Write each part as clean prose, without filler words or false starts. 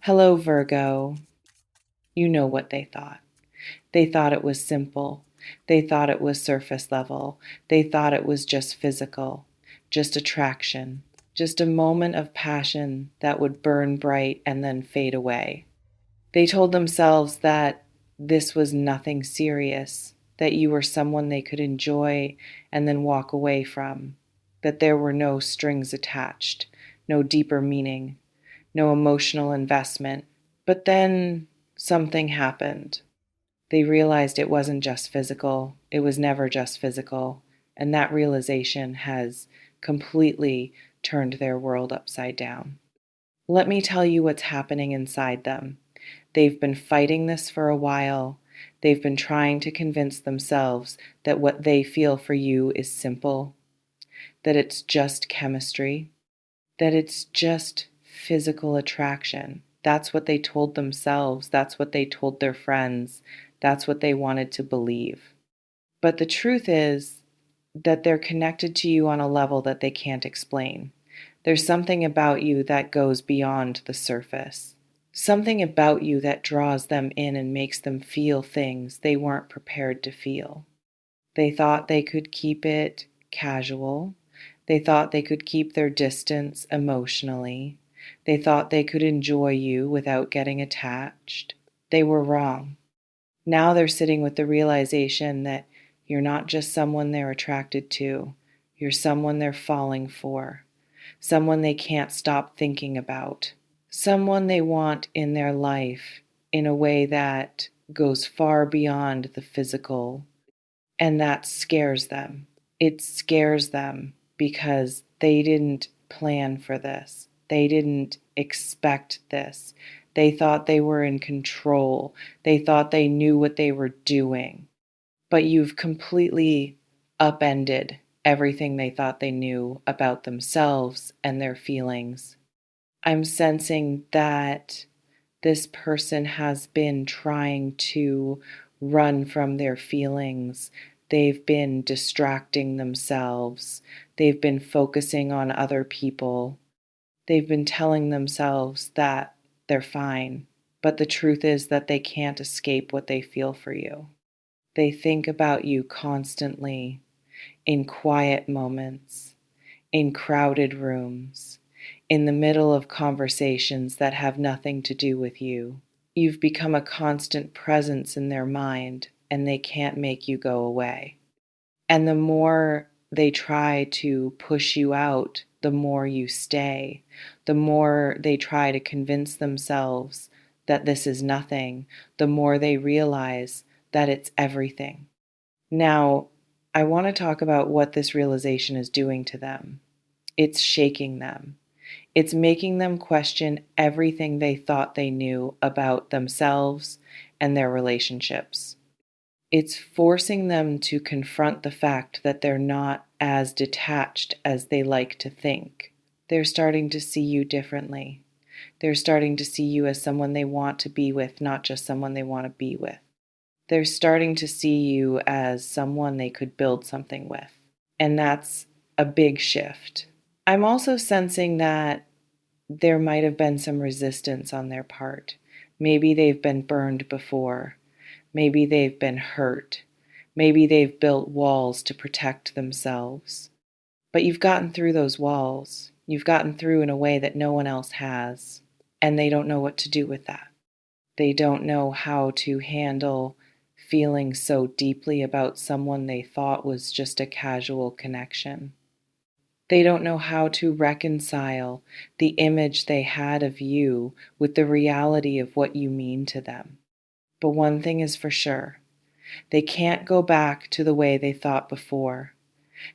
Hello, Virgo. You know what they thought. They thought it was simple. They thought it was surface level. They thought it was just physical, just attraction, just a moment of passion that would burn bright and then fade away. They told themselves that this was nothing serious, that you were someone they could enjoy and then walk away from, that there were no strings attached, no deeper meaning, no emotional investment. But then something happened. They realized it wasn't just physical, it was never just physical, and that realization has completely turned their world upside down. Let me tell you what's happening inside them. They've been fighting this for a while. They've been trying to convince themselves that what they feel for you is simple, that it's just chemistry, that it's just physical attraction. That's what they told themselves. That's what they told their friends. That's what they wanted to believe. But the truth is that they're connected to you on a level that they can't explain. There's something about you that goes beyond the surface. Something about you that draws them in and makes them feel things they weren't prepared to feel. They thought they could keep it casual. They thought they could keep their distance emotionally. They thought they could enjoy you without getting attached. They were wrong. Now they're sitting with the realization that you're not just someone they're attracted to, you're someone they're falling for, someone they can't stop thinking about, someone they want in their life in a way that goes far beyond the physical. And that scares them. It scares them because they didn't plan for this. They didn't expect this. They thought they were in control. They thought they knew what they were doing. But you've completely upended everything they thought they knew about themselves and their feelings. I'm sensing that this person has been trying to run from their feelings. They've been distracting themselves. They've been focusing on other people. They've been telling themselves that they're fine. But the truth is that they can't escape what they feel for you. They think about you constantly in quiet moments, in crowded rooms, in the middle of conversations that have nothing to do with you. You've become a constant presence in their mind, and they can't make you go away. And the more they try to push you out, the more you stay. The more they try to convince themselves that this is nothing, the more they realize that it's everything. Now, I want to talk about what this realization is doing to them. It's shaking them. It's making them question everything they thought they knew about themselves and their relationships. It's forcing them to confront the fact that they're not as detached as they like to think. They're starting to see you differently. They're starting to see you as someone they want to be with, not just someone they want to be with. They're starting to see you as someone they could build something with. And that's a big shift. I'm also sensing that there might have been some resistance on their part. Maybe they've been burned before. Maybe they've been hurt. Maybe they've built walls to protect themselves. But you've gotten through those walls. You've gotten through in a way that no one else has. And they don't know what to do with that. They don't know how to handle feeling so deeply about someone they thought was just a casual connection. They don't know how to reconcile the image they had of you with the reality of what you mean to them. But one thing is for sure, they can't go back to the way they thought before.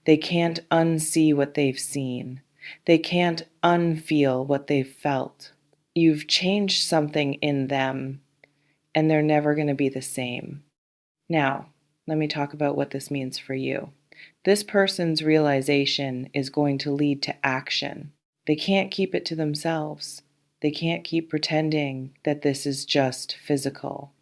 They can't unsee what they've seen. They can't unfeel what they've felt. You've changed something in them, and they're never going to be the same. Now, let me talk about what this means for you. This person's realization is going to lead to action. They can't keep it to themselves. They can't keep pretending that this is just physical.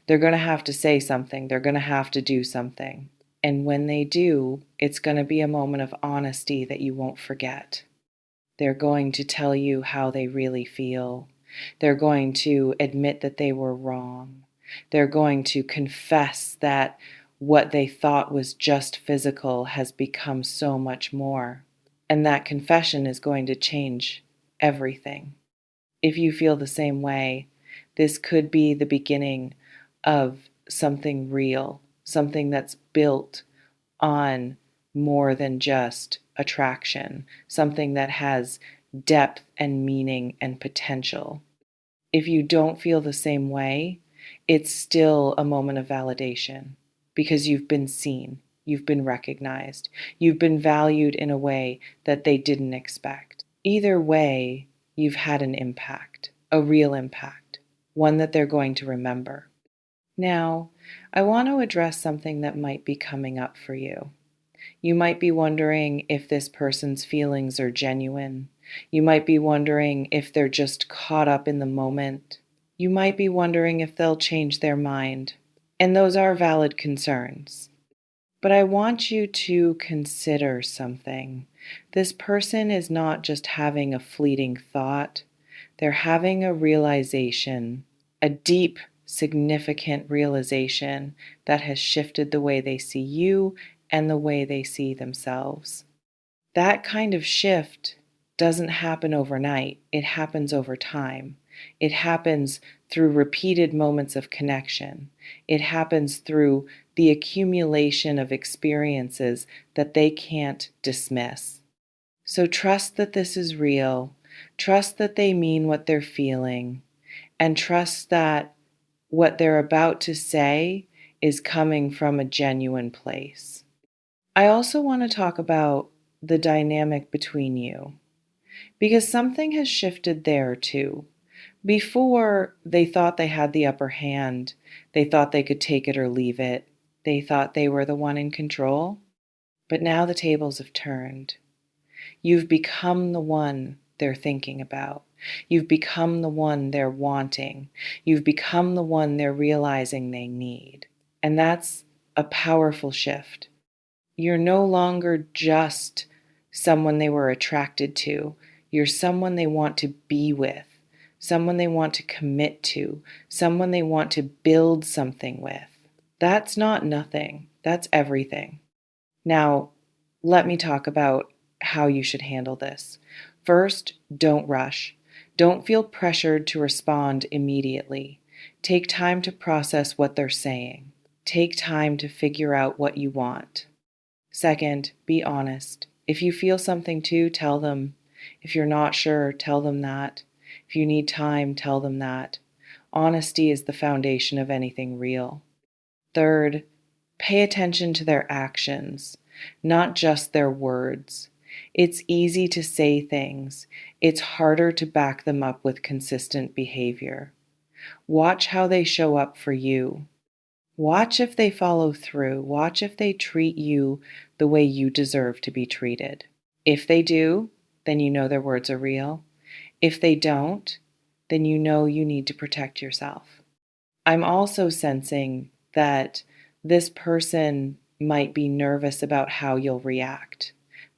They're going to have to say something. They're going to have to do something. And when they do, it's going to be a moment of honesty that you won't forget. They're going to tell you how they really feel. They're going to admit that they were wrong. They're going to confess that what they thought was just physical has become so much more. And that confession is going to change everything. If you feel the same way, this could be the beginning of something real, something that's built on more than just attraction, something that has depth and meaning and potential. If you don't feel the same way, it's still a moment of validation because you've been seen, you've been recognized, you've been valued in a way that they didn't expect. Either way, you've had an impact, a real impact, one that they're going to remember. Now, I want to address something that might be coming up for you. You might be wondering if this person's feelings are genuine. You might be wondering if they're just caught up in the moment. You might be wondering if they'll change their mind. And those are valid concerns. But I want you to consider something. This person is not just having a fleeting thought, they're having a realization, a deep, significant realization that has shifted the way they see you and the way they see themselves. That kind of shift doesn't happen overnight, it happens over time. It happens through repeated moments of connection. It happens through the accumulation of experiences that they can't dismiss. So trust that this is real, trust that they mean what they're feeling, and trust that what they're about to say is coming from a genuine place. I also want to talk about the dynamic between you, because something has shifted there too. Before, they thought they had the upper hand. They thought they could take it or leave it. They thought they were the one in control. But now the tables have turned. You've become the one they're thinking about. You've become the one they're wanting. You've become the one they're realizing they need. And that's a powerful shift. You're no longer just someone they were attracted to. You're someone they want to be with, someone they want to commit to, someone they want to build something with. That's not nothing. That's everything. Now, let me talk about how you should handle this. First, don't rush. Don't feel pressured to respond immediately. Take time to process what they're saying. Take time to figure out what you want. Second, be honest. If you feel something too, tell them. If you're not sure, tell them that. If you need time, tell them that. Honesty is the foundation of anything real. Third, pay attention to their actions, not just their words. It's easy to say things. It's harder to back them up with consistent behavior. Watch how they show up for you. Watch if they follow through. Watch if they treat you the way you deserve to be treated. If they do, then you know their words are real. If they don't, then you know you need to protect yourself. I'm also sensing that this person might be nervous about how you'll react.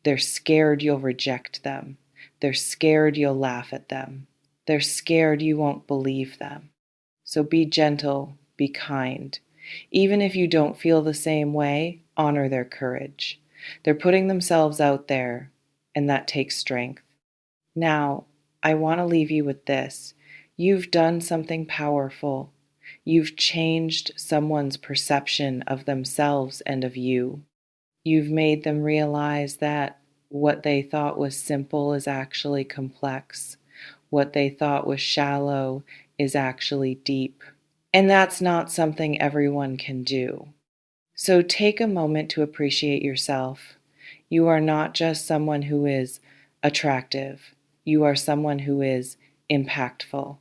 They're scared you'll reject them. They're scared you'll laugh at them. They're scared you won't believe them. So be gentle, be kind. Even if you don't feel the same way, honor their courage. They're putting themselves out there, and that takes strength. Now, I want to leave you with this. You've done something powerful. You've changed someone's perception of themselves and of you. You've made them realize that what they thought was simple is actually complex. What they thought was shallow is actually deep. And that's not something everyone can do. So take a moment to appreciate yourself. You are not just someone who is attractive. You are someone who is impactful,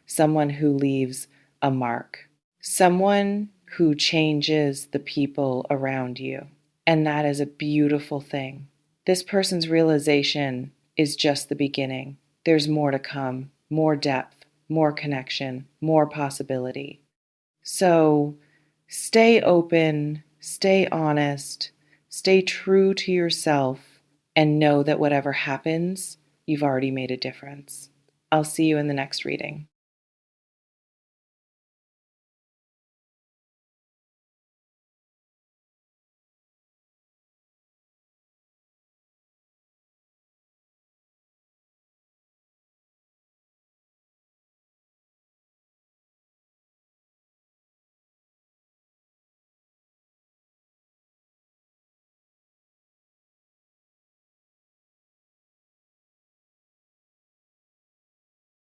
someone who leaves a mark, someone who changes the people around you. And that is a beautiful thing. This person's realization is just the beginning. There's more to come, more depth, more connection, more possibility. So stay open, stay honest, stay true to yourself, and know that whatever happens, you've already made a difference. I'll see you in the next reading.